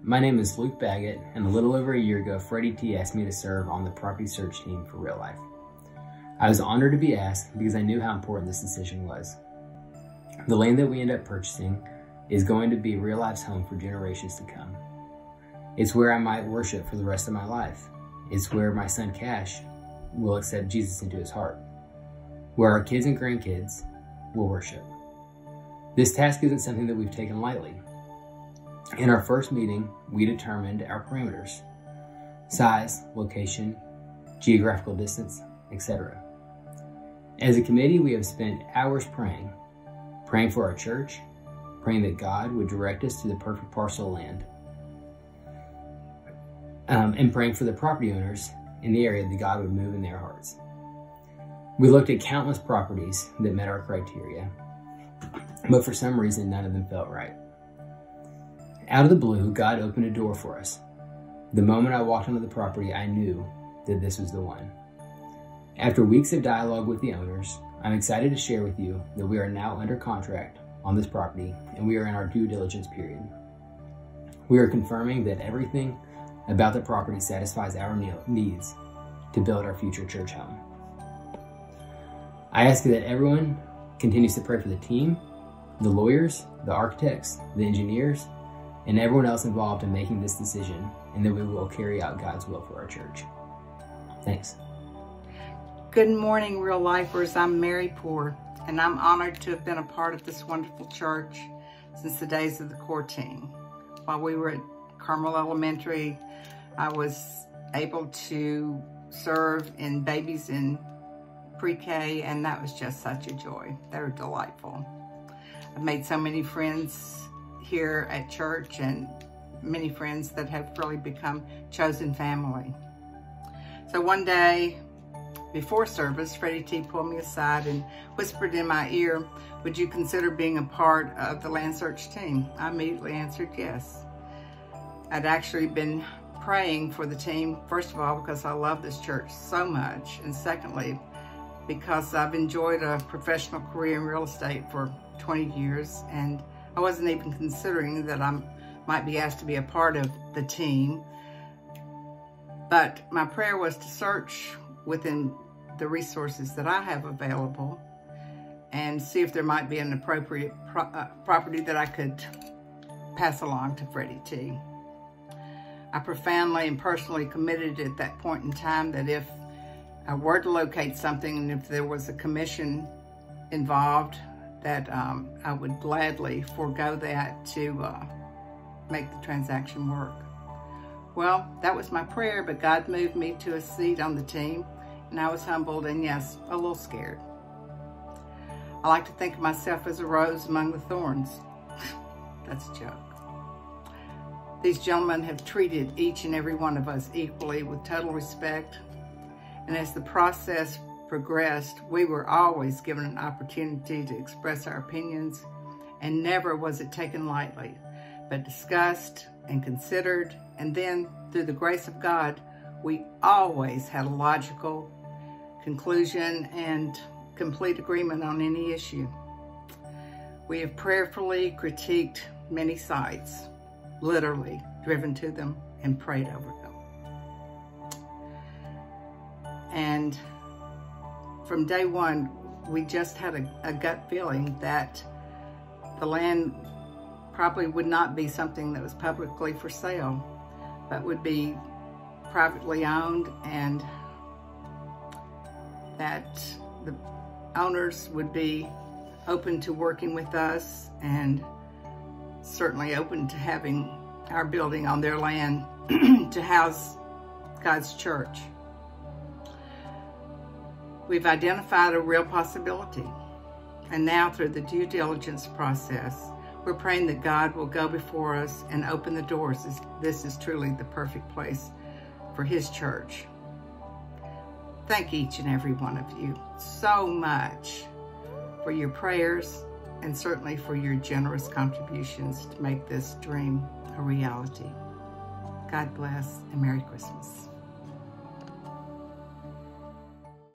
My name is Luke Baggett, and a little over a year ago, Freddie T asked me to serve on the property search team for Real Life. I was honored to be asked because I knew how important this decision was. The land that we end up purchasing is going to be Real Life's home for generations to come. It's where I might worship for the rest of my life. It's where my son Cash will accept Jesus into his heart, where our kids and grandkids will worship. This task isn't something that we've taken lightly. In our first meeting, we determined our parameters: size, location, geographical distance, etc. As a committee, we have spent hours praying for our church, praying that God would direct us to the perfect parcel of land, and praying for the property owners in the area that God would move in their hearts. We looked at countless properties that met our criteria, but for some reason, none of them felt right. Out of the blue, God opened a door for us. The moment I walked onto the property, I knew that this was the one. After weeks of dialogue with the owners, I'm excited to share with you that we are now under contract on this property, and we are in our due diligence period. We are confirming that everything about the property satisfies our needs to build our future church home. I ask that everyone continues to pray for the team, the lawyers, the architects, the engineers, and everyone else involved in making this decision, and that we will carry out God's will for our church. Thanks. Good morning, Real Lifers. I'm Mary Poor, and I'm honored to have been a part of this wonderful church since the days of the core team. While we were at Carmel Elementary, I was able to serve in babies in pre-K, and that was just such a joy. They were delightful. I've made so many friends here at church, and many friends that have really become chosen family. So one day before service, Freddie T pulled me aside and whispered in my ear, "Would you consider being a part of the land search team?" I immediately answered yes. I'd actually been praying for the team, first of all, because I love this church so much, and secondly, because I've enjoyed a professional career in real estate for 20 years, and I wasn't even considering that I might be asked to be a part of the team. But my prayer was to search within the resources that I have available and see if there might be an appropriate property that I could pass along to Freddie T. I profoundly and personally committed at that point in time that if I were to locate something and if there was a commission involved, that I would gladly forego that to make the transaction work. Well, that was my prayer, but God moved me to a seat on the team, and I was humbled and, yes, a little scared. I like to think of myself as a rose among the thorns. That's a joke. These gentlemen have treated each and every one of us equally with total respect, and as the process progressed, we were always given an opportunity to express our opinions, and never was it taken lightly, but discussed and considered, and then through the grace of God, we always had a logical conclusion and complete agreement on any issue. We have prayerfully critiqued many sites, literally driven to them and prayed over them. And from day one, we just had a gut feeling that the land probably would not be something that was publicly for sale, but would be privately owned, and that the owners would be open to working with us and certainly open to having our building on their land to house God's church. We've identified a real possibility, and now through the due diligence process, we're praying that God will go before us and open the doors. This is truly the perfect place for His church. Thank each and every one of you so much for your prayers, and certainly for your generous contributions to make this dream a reality. God bless, and Merry Christmas.